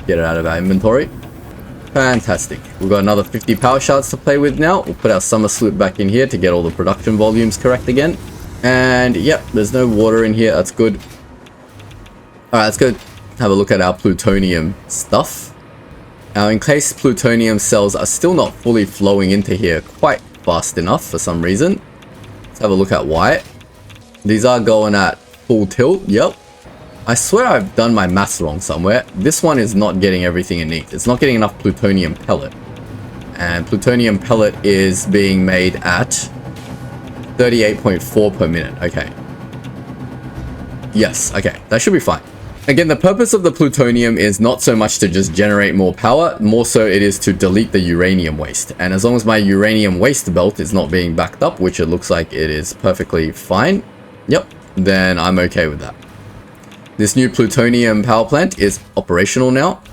Speaker 1: Get it out of our inventory. Fantastic. We've got another 50 power shards to play with now. We'll put our summer sloop back in here to get all the production volumes correct again. And yep, there's no water in here. That's good. Alright, let's go have a look at our plutonium stuff. Now, in case plutonium cells are still not fully flowing into here quite fast enough for some reason. Let's have a look at why. These are going at full tilt. Yep. I swear I've done my maths wrong somewhere. This one is not getting everything it needs. It's not getting enough plutonium pellet. And plutonium pellet is being made at 38.4 per minute. Okay. Yes, okay. That should be fine. Again, the purpose of the plutonium is not so much to just generate more power, more so it is to delete the uranium waste. And as long as my uranium waste belt is not being backed up, which it looks like it is perfectly fine, yep, then I'm okay with that. This new plutonium power plant is operational now.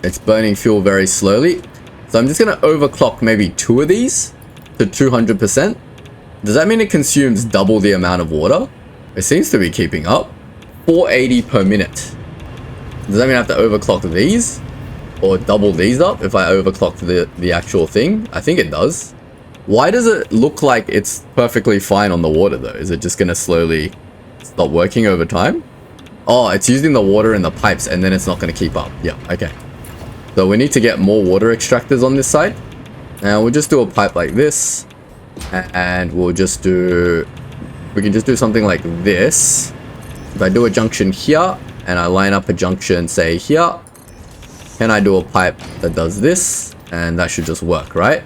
Speaker 1: It's burning fuel very slowly. So I'm just going to overclock maybe 2 of these to 200%. Does that mean it consumes double the amount of water? It seems to be keeping up. 480 per minute. Does that mean I have to overclock these? Or double these up if I overclock the actual thing? I think it does. Why does it look like it's perfectly fine on the water though? Is it just going to slowly stop working over time? Oh, it's using the water in the pipes and then it's not going to keep up. Yeah, okay. So we need to get more water extractors on this side. And we'll just do a pipe like this. And we'll just do... We can just do something like this. If I do a junction here, and I line up a junction, say here, can I do a pipe that does this? And that should just work, right?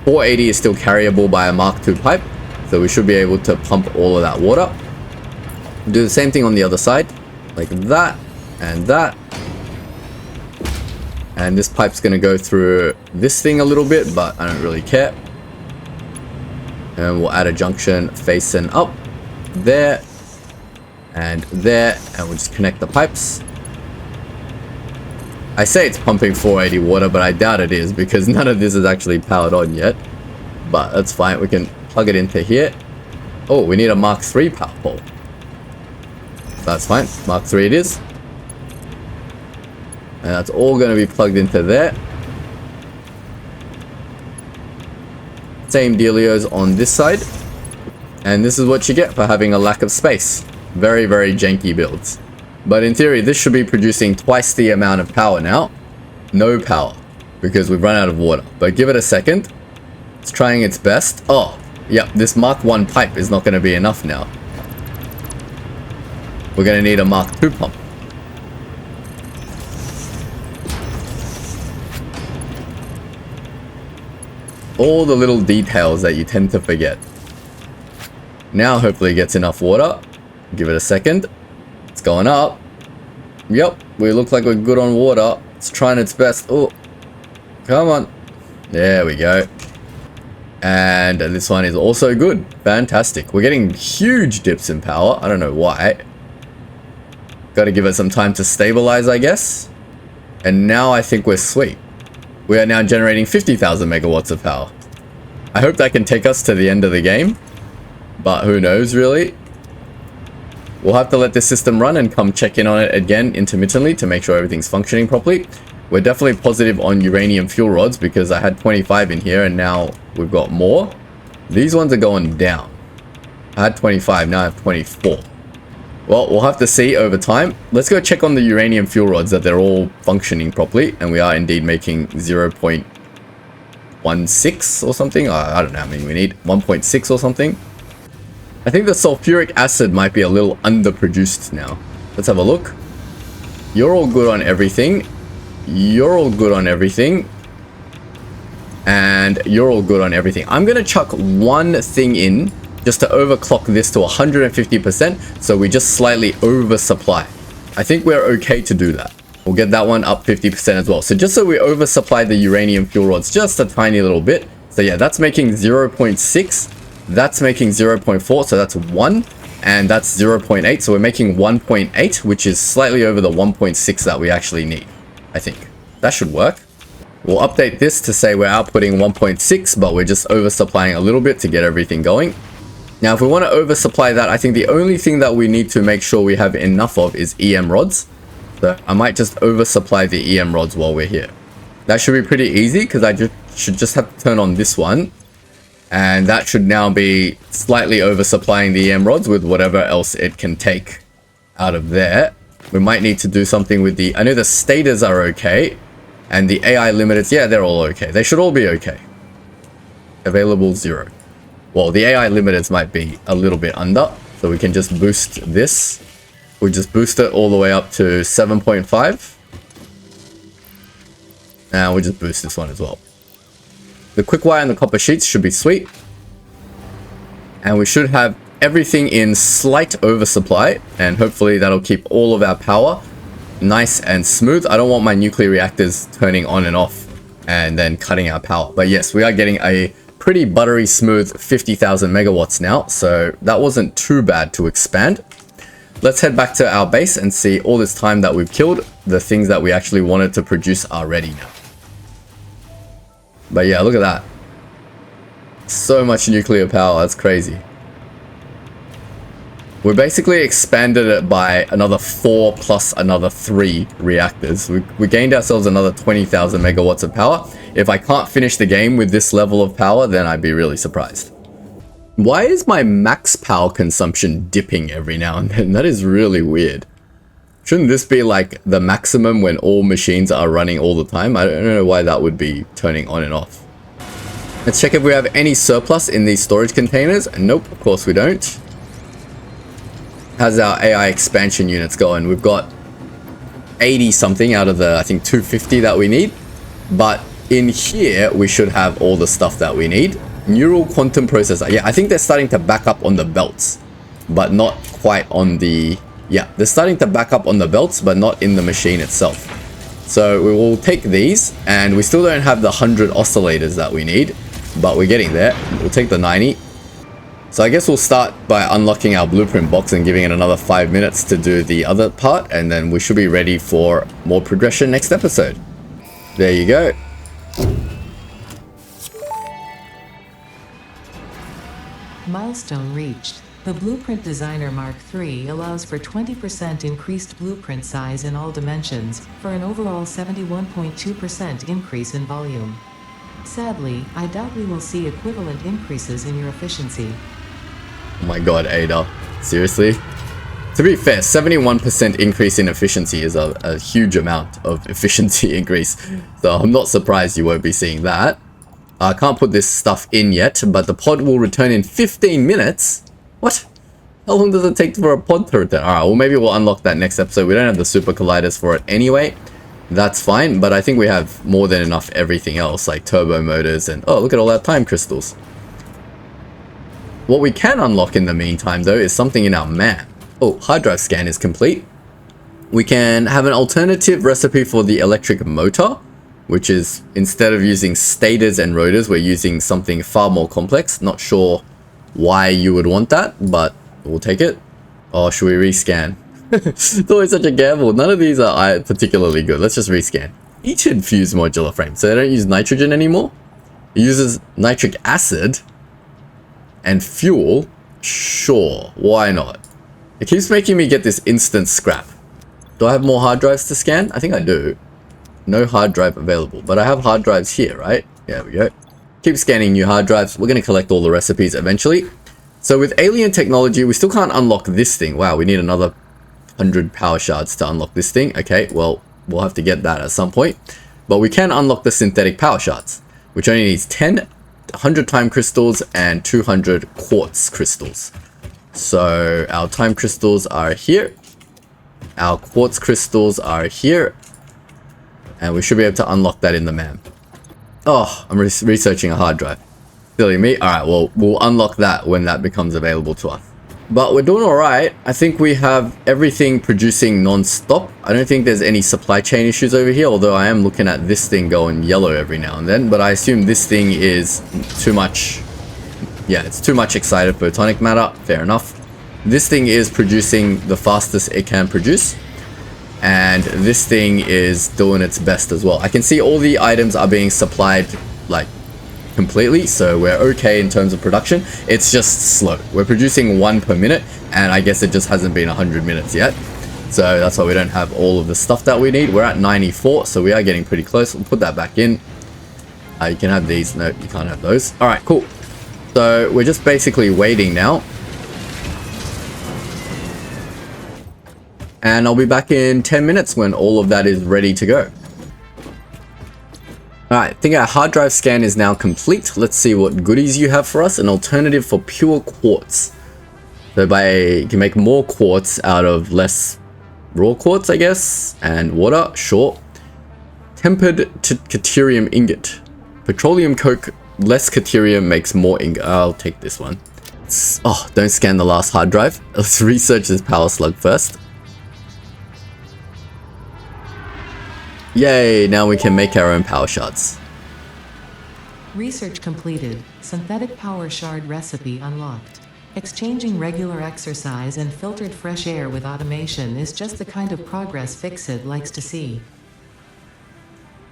Speaker 1: 480 is still carryable by a Mark II pipe. So we should be able to pump all of that water. Do the same thing on the other side. Like that, and that. And this pipe's going to go through this thing a little bit, but I don't really care. And we'll add a junction facing up there and there, and we'll just connect the pipes. I say it's pumping 480 water, but I doubt it is because none of this is actually powered on yet. But that's fine. We can plug it into here. Oh, we need a Mark III power pole. That's fine. Mark III it is. And that's all going to be plugged into there. Same dealios on this side. And this is what you get for having a lack of space. Very, very janky builds. But in theory, this should be producing twice the amount of power now. No power, because we've run out of water. But give it a second. It's trying its best. Oh, yep, this Mark I pipe is not going to be enough now. We're going to need a Mark II pump. All the little details that you tend to forget. Now hopefully it gets enough water. Give it a second. It's going up. Yep, we look like we're good on water. It's trying its best. Oh, come on. There we go. And this one is also good. Fantastic. We're getting huge dips in power. I don't know why. Got to give it some time to stabilize, I guess. And now I think we're sweet. We are now generating 50,000 megawatts of power. I hope that can take us to the end of the game. But who knows, really? We'll have to let this system run and come check in on it again intermittently to make sure everything's functioning properly. We're definitely positive on uranium fuel rods because I had 25 in here and now we've got more. These ones are going down. I had 25, now I have 24. Well, we'll have to see over time. Let's go check on the uranium fuel rods that they're all functioning properly. And we are indeed making 0.16 or something. I don't know how many we need. 1.6 or something. I think the sulfuric acid might be a little underproduced now. Let's have a look. You're all good on everything. You're all good on everything. And you're all good on everything. I'm going to chuck one thing in just to overclock this to 150%, so we just slightly oversupply. I think we're okay to do that. We'll get that one up 50% as well. So just so we oversupply the uranium fuel rods just a tiny little bit. So yeah, that's making 0.6. That's making 0.4, so that's 1. And that's 0.8, so we're making 1.8, which is slightly over the 1.6 that we actually need, I think. That should work. We'll update this to say we're outputting 1.6, but we're just oversupplying a little bit to get everything going. Now, if we want to oversupply that, I think the only thing that we need to make sure we have enough of is EM rods. So I might just oversupply the EM rods while we're here. That should be pretty easy because I should just have to turn on this one. And that should now be slightly oversupplying the EM rods with whatever else it can take out of there. We might need to do something with the... I know the stators are okay. And the AI limiters, yeah, they're all okay. They should all be okay. Available 0. Well, the AI limiters might be a little bit under. So we can just boost this. We'll just boost it all the way up to 7.5. And we'll just boost this one as well. The quick wire and the copper sheets should be sweet. And we should have everything in slight oversupply. And hopefully that'll keep all of our power nice and smooth. I don't want my nuclear reactors turning on and off and then cutting our power. But yes, we are getting a pretty buttery smooth 50,000 megawatts now. So that wasn't too bad to expand. Let's head back to our base and see all this time that we've killed. The things that we actually wanted to produce are ready now. But yeah, look at that. So much nuclear power, that's crazy. We basically expanded it by another 4 plus another 3 reactors. We gained ourselves another 20,000 megawatts of power. If I can't finish the game with this level of power, then I'd be really surprised. Why is my max power consumption dipping every now and then? That is really weird. Shouldn't this be like the maximum when all machines are running all the time? I don't know why that would be turning on and off. Let's check if we have any surplus in these storage containers. Nope, of course we don't. How's our AI expansion units going? We've got 80 something out of the, I think, 250 that we need. But in here, we should have all the stuff that we need. Neural quantum processor. Yeah, I think they're starting to back up on the belts, but not quite on the... Yeah, they're starting to back up on the belts, but not in the machine itself. So we will take these, and we still don't have the 100 oscillators that we need, but we're getting there. We'll take the 90. So I guess we'll start by unlocking our blueprint box and giving it another 5 minutes to do the other part, and then we should be ready for more progression next episode. There you go.
Speaker 2: Milestone reached. The Blueprint Designer Mark III allows for 20% increased blueprint size in all dimensions, for an overall 71.2% increase in volume. Sadly, I doubt we will see equivalent increases in your efficiency.
Speaker 1: Oh my god, Ada. Seriously? To be fair, 71% increase in efficiency is a huge amount of efficiency increase. So I'm not surprised you won't be seeing that. I can't put this stuff in yet, but the pod will return in 15 minutes. What? How long does it take for a pod to return? Alright, well maybe we'll unlock that next episode. We don't have the super colliders for it anyway. That's fine, but I think we have more than enough everything else, like turbo motors and... Oh, look at all our time crystals. What we can unlock in the meantime, though, is something in our map. Oh, hard drive scan is complete. We can have an alternative recipe for the electric motor, which is, instead of using stators and rotors, we're using something far more complex. Not sure why you would want that, but we'll take it. Oh, should we rescan? It's always such a gamble. None of these are particularly good. Let's just rescan. Each infused modular frame. So they don't use nitrogen anymore. It uses nitric acid and fuel. Sure, why not? It keeps making me get this instant scrap. Do I have more hard drives to scan? I think I do. No hard drive available, but I have hard drives here, right? There we go. Keep scanning new hard drives. We're going to collect all the recipes eventually. So with alien technology, we still can't unlock this thing. Wow, we need another 100 power shards to unlock this thing. Okay, well, we'll have to get that at some point. But we can unlock the synthetic power shards, which only needs 10, 100 time crystals, and 200 quartz crystals. So our time crystals are here. Our quartz crystals are here. And we should be able to unlock that in the map. Oh, I'm researching a hard drive. Silly me. Alright, well, we'll unlock that when that becomes available to us. But we're doing alright. I think we have everything producing non-stop. I don't think there's any supply chain issues over here, although I am looking at this thing going yellow every now and then. But I assume this thing is too much... Yeah, it's too much excited photonic matter. Fair enough. This thing is producing the fastest it can produce. And this thing is doing its best as well. I can see all the items are being supplied, like, completely, so we're okay in terms of production. It's just slow. We're producing 1 per minute, and I guess it just hasn't been 100 minutes yet. So that's why we don't have all of the stuff that we need. We're at 94, so we are getting pretty close. We'll put that back in. You can have these. No, you can't have those. Alright, cool. So we're just basically waiting now. And I'll be back in 10 minutes when all of that is ready to go. Alright, I think our hard drive scan is now complete. Let's see what goodies you have for us. An alternative for pure quartz. So you can make more quartz out of less raw quartz, I guess. And water, sure. Tempered deuterium ingot. Petroleum coke, less deuterium makes more ingot. I'll take this one. Oh, don't scan the last hard drive. Let's research this power slug first. Yay, now we can make our own power shards.
Speaker 2: Research completed. Synthetic power shard recipe unlocked. Exchanging regular exercise and filtered fresh air with automation is just the kind of progress Fixit likes to see.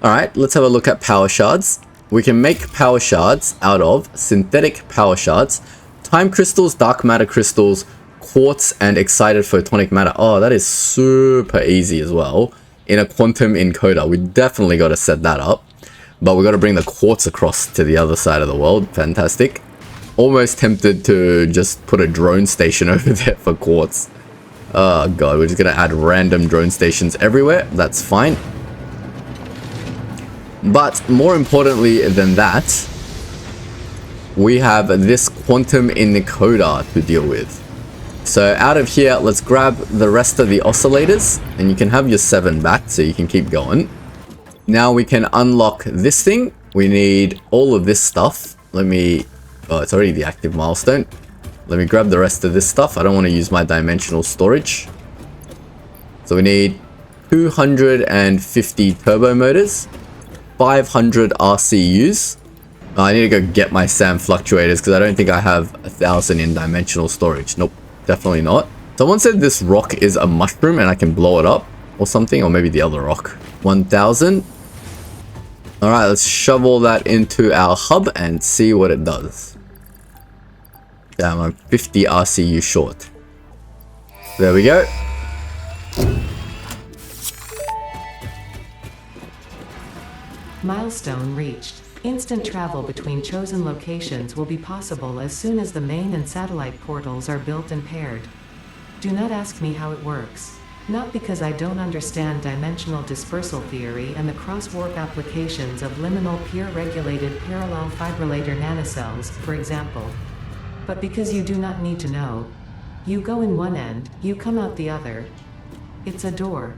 Speaker 1: Alright, let's have a look at power shards. we can make power shards out of synthetic power shards, time crystals, dark matter crystals, quartz, and excited photonic matter. Oh, that is super easy as well. In a quantum encoder, we definitely got to set that up. But we got to bring the quartz across to the other side of the world. Fantastic. Almost tempted to just put a drone station over there for quartz. Oh god, we're just going to add random drone stations everywhere. That's fine. But more importantly than that, we have this quantum encoder to deal with. So out of here, let's grab the rest of the oscillators, and you can have your 7 back so you can keep going. Now we can unlock this thing. We need all of this stuff. Let me... oh, it's already the active milestone. Let me grab the rest of this stuff. I don't want to use my dimensional storage. So we need 250 turbo motors, 500 RCUs. Oh, I need to go get my SAM fluctuators because I don't think I have 1,000 in dimensional storage. Nope, definitely not. Someone said this rock is a mushroom and I can blow it up or something, or maybe the other rock. 1,000. Alright, let's shove all that into our hub and see what it does. Damn, I'm 50 RCU short. There we go.
Speaker 2: Milestone reached. Instant travel between chosen locations will be possible as soon as the main and satellite portals are built and paired. Do not ask me how it works. Not because I don't understand dimensional dispersal theory and the cross-warp applications of liminal peer-regulated parallel fibrillator nanocells, for example. But because you do not need to know. You go in one end, you come out the other. It's a door.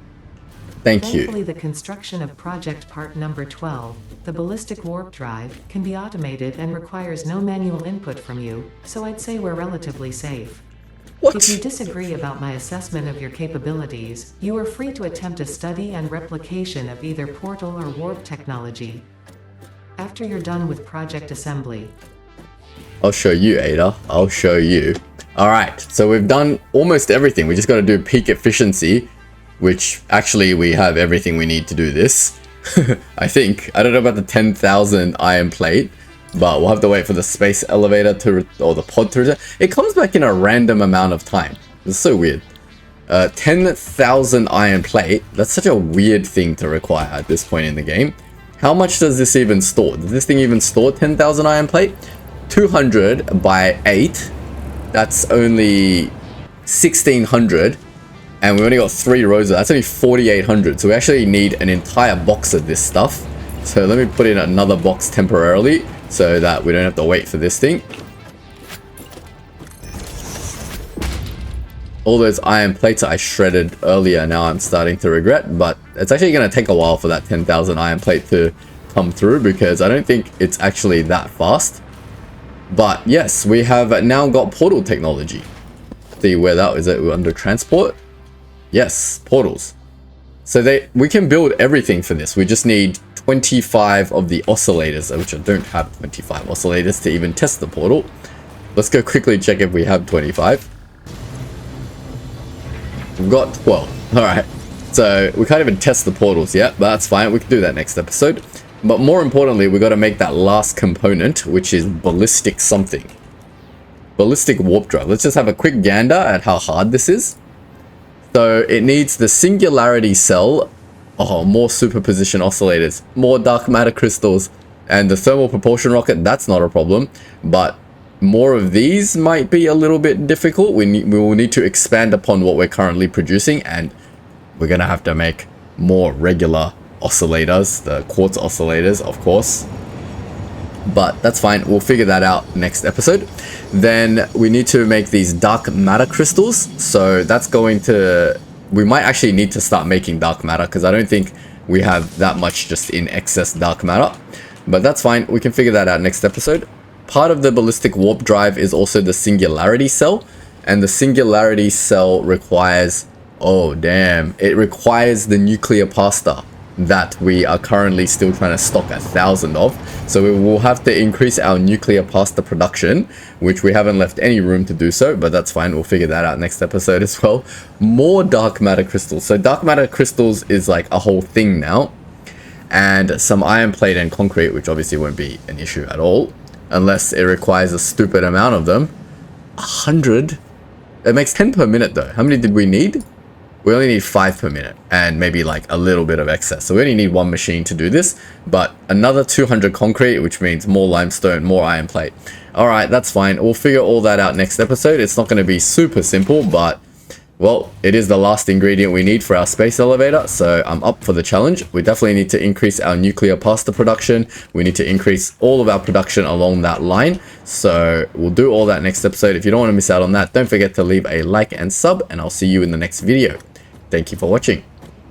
Speaker 1: Thank you.
Speaker 2: Thankfully, the construction of project part number 12, the ballistic warp drive, can be automated and requires no manual input from you, so I'd say we're relatively safe.
Speaker 1: What?
Speaker 2: If you disagree about my assessment of your capabilities, you are free to attempt a study and replication of either portal or warp technology. After you're done with project assembly.
Speaker 1: I'll show you, Ada. I'll show you. Alright, so we've done almost everything. We just got to do peak efficiency, which actually we have everything we need to do this. I think. I don't know about the 10,000 iron plate, but we'll have to wait for the space elevator to, or the pod to return. It comes back in a random amount of time. It's so weird. 10,000 iron plate. That's such a weird thing to require at this point in the game. How much does this even store? Does this thing even store 10,000 iron plate? 200 by 8. That's only 1,600. And we only got 3 rows of that. That's only 4,800. So we actually need an entire box of this stuff. So let me put in another box temporarily so that we don't have to wait for this thing. All those iron plates I shredded earlier, now I'm starting to regret. But it's actually going to take a while for that 10,000 iron plate to come through because I don't think it's actually that fast. But yes, we have now got portal technology. See where that is. It under transport. Yes, portals. So we can build everything for this. We just need 25 of the oscillators, which I don't have 25 oscillators to even test the portal. Let's go quickly check if we have 25. We've got 12. Alright. So we can't even test the portals yet, but that's fine. We can do that next episode. But more importantly, we got to make that last component, which is ballistic something. Ballistic warp drive. Let's just have a quick gander at how hard this is. So it needs the singularity cell, more superposition oscillators, more dark matter crystals, and the thermal propulsion rocket. That's not a problem, but more of these might be a little bit difficult. We will need to expand upon what we're currently producing, and we're gonna have to make more regular oscillators, the quartz oscillators, of course. But that's fine, we'll figure that out next episode. Then we need to make these dark matter crystals, so that's going to... we might actually need to start making dark matter, because I don't think we have that much just in excess dark matter. But that's fine, we can figure that out next episode. Part of the ballistic warp drive is also the singularity cell, and the singularity cell requires... oh damn, it requires the nuclear pasta that we are currently still trying to stock 1,000 of. So we will have to increase our nuclear pasta production, which we haven't left any room to do so, but that's fine. We'll figure that out next episode as well. More dark matter crystals. So dark matter crystals is like a whole thing now. and some iron plate and concrete, which obviously won't be an issue at all, unless it requires a stupid amount of them. 100? It makes 10 per minute though. How many did we need? We only need 5 per minute, and maybe like a little bit of excess. So we only need one machine to do this, but another 200 concrete, which means more limestone, more iron plate. All right, that's fine. We'll figure all that out next episode. It's not going to be super simple, but well, it is the last ingredient we need for our space elevator, so I'm up for the challenge. We definitely need to increase our nuclear pasta production. We need to increase all of our production along that line. So we'll do all that next episode. If you don't want to miss out on that, don't forget to leave a like and sub, and I'll see you in the next video. Thank you for watching.